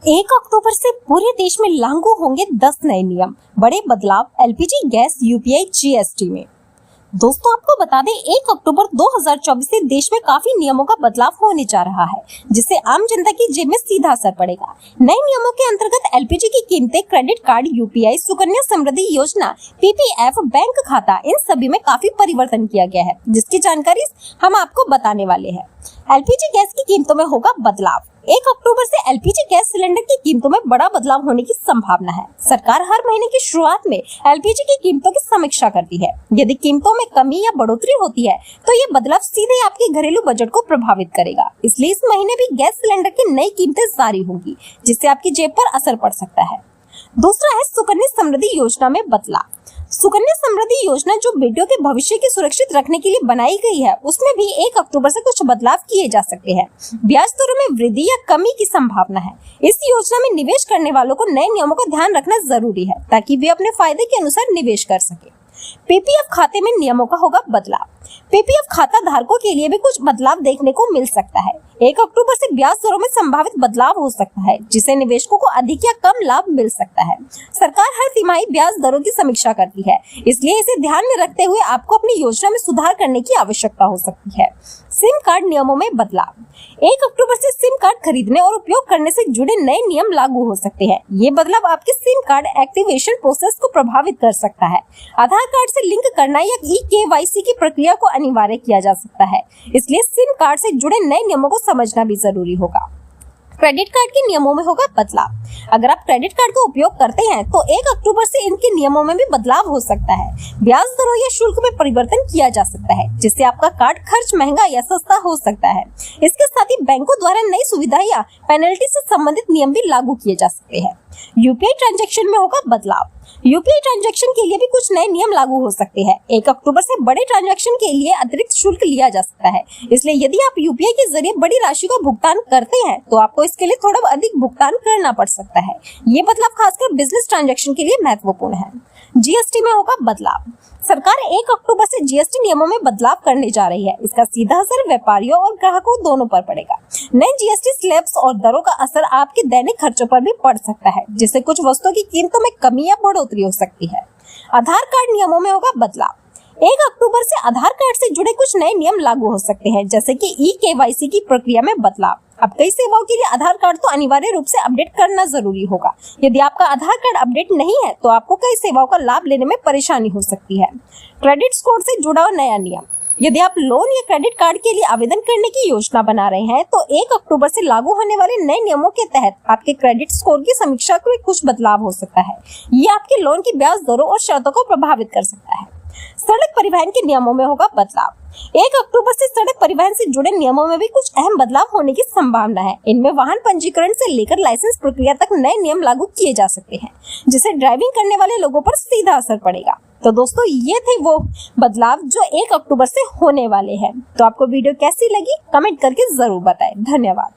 1 अक्टूबर से पूरे देश में लागू होंगे 10 नए नियम, बड़े बदलाव एलपीजी गैस यूपीआई जीएसटी में। दोस्तों आपको बता दें 1 अक्टूबर 2024 से देश में काफी नियमों का बदलाव होने जा रहा है, जिससे आम जनता की जेब में सीधा असर पड़ेगा। नए नियमों के अंतर्गत एलपीजी की कीमतें, credit card, UPI, Sukanya Samriddhi योजना, पीपीएफ, बैंक खाता, इन सभी में काफी परिवर्तन किया गया है, जिसकी जानकारी हम आपको बताने वाले हैं। एलपीजी गैस की कीमतों में होगा बदलाव। 1 अक्टूबर से एलपीजी गैस सिलेंडर की कीमतों में बड़ा बदलाव होने की संभावना है। सरकार हर महीने की शुरुआत में एलपीजी की कीमतों की समीक्षा करती है। यदि कीमतों में कमी या बढ़ोतरी होती है तो ये बदलाव सीधे आपके घरेलू बजट को प्रभावित करेगा। इसलिए इस महीने भी गैस सिलेंडर की नई कीमतें जारी होंगी, जिससे आपकी जेब पर असर पड़ सकता है। दूसरा है सुकन्या समृद्धि योजना में बदलाव। सुकन्या समृद्धि योजना जो बेटियों के भविष्य की सुरक्षित रखने के लिए बनाई गई है, उसमें भी 1 अक्टूबर से कुछ बदलाव किए जा सकते हैं। ब्याज दरों में वृद्धि या कमी की संभावना है। इस योजना में निवेश करने वालों को नए नियमों का ध्यान रखना जरूरी है, ताकि वे अपने फायदे के अनुसार निवेश कर सके। पीपीएफ खाते में नियमों का होगा बदलाव। पीपीएफ खाता धारकों के लिए भी कुछ बदलाव देखने को मिल सकता है। 1 अक्टूबर से ब्याज दरों में संभावित बदलाव हो सकता है, जिससे निवेशकों को अधिक या कम लाभ मिल सकता है। सरकार हर तिमाही ब्याज दरों की समीक्षा करती है, इसलिए इसे ध्यान में रखते हुए आपको अपनी योजना में सुधार करने की आवश्यकता हो सकती है। सिम कार्ड नियमों में बदलाव। 1 अक्टूबर से सिम कार्ड खरीदने और उपयोग करने से जुड़े नए नियम लागू हो सकते हैं। ये बदलाव आपके सिम कार्ड एक्टिवेशन प्रोसेस को प्रभावित कर सकता है। आधार कार्ड से लिंक करना या ई-केवाईसी की प्रक्रिया को अनिवार्य किया जा सकता है, इसलिए सिम कार्ड से जुड़े नए नियमों को समझना भी जरूरी होगा। क्रेडिट कार्ड के नियमों में होगा बदलाव। अगर आप क्रेडिट कार्ड का उपयोग करते हैं तो 1 अक्टूबर से इनके नियमों में भी बदलाव हो सकता है। ब्याज दरों या शुल्क में परिवर्तन किया जा सकता है, जिससे आपका कार्ड खर्च महंगा या सस्ता हो सकता है। इसके साथ ही बैंकों द्वारा नई सुविधा या पेनल्टी से संबंधित नियम भी लागू किए जा सकते हैं। यूपीआई ट्रांजैक्शन में होगा बदलाव। यूपीआई ट्रांजैक्शन के लिए भी कुछ नए नियम लागू हो सकते हैं। 1 अक्टूबर से बड़े ट्रांजैक्शन के लिए अतिरिक्त शुल्क लिया जा सकता है, इसलिए यदि आप यूपीआई के जरिए बड़ी राशि का भुगतान करते हैं तो आपको इसके लिए थोड़ा अधिक भुगतान करना पड़ सकता है। ये बदलाव खासकर बिजनेस ट्रांजैक्शन के लिए महत्वपूर्ण है। जीएसटी में होगा बदलाव। सरकार 1 अक्टूबर से जीएसटी नियमों में बदलाव करने जा रही है। इसका सीधा असर व्यापारियों और ग्राहकों दोनों पर पड़ेगा। नए जीएसटी स्लैब्स और दरों का असर आपके दैनिक खर्चों पर भी पड़ सकता है, जिससे कुछ वस्तुओं की कीमतों में कमी या बढ़ोतरी हो सकती है। आधार कार्ड नियमों में होगा बदलाव। 1 अक्टूबर से आधार कार्ड से जुड़े कुछ नए नियम लागू हो सकते हैं, जैसे कि ई-केवाईसी की प्रक्रिया में बदलाव। अब कई सेवाओं के लिए आधार कार्ड तो अनिवार्य रूप से अपडेट करना जरूरी होगा। यदि आपका आधार कार्ड अपडेट नहीं है तो आपको कई सेवाओं का लाभ लेने में परेशानी हो सकती है। क्रेडिट स्कोर से जुड़ा नया नियम। यदि आप लोन या क्रेडिट कार्ड के लिए आवेदन करने की योजना बना रहे हैं तो 1 अक्टूबर से लागू होने वाले नए नियमों के तहत आपके क्रेडिट स्कोर की समीक्षा में कुछ बदलाव हो सकता है। ये आपके लोन की ब्याज दरों और शर्तों को प्रभावित कर सकता है। सड़क परिवहन के नियमों में होगा बदलाव। 1 अक्टूबर से सड़क परिवहन से जुड़े नियमों में भी कुछ अहम बदलाव होने की संभावना है। इनमें वाहन पंजीकरण से लेकर लाइसेंस प्रक्रिया तक नए नियम लागू किए जा सकते हैं, जिससे ड्राइविंग करने वाले लोगों पर सीधा असर पड़ेगा। तो दोस्तों ये थे वो बदलाव जो 1 अक्टूबर से होने वाले हैं। तो आपको वीडियो कैसी लगी कमेंट करके जरूर बताएं। धन्यवाद।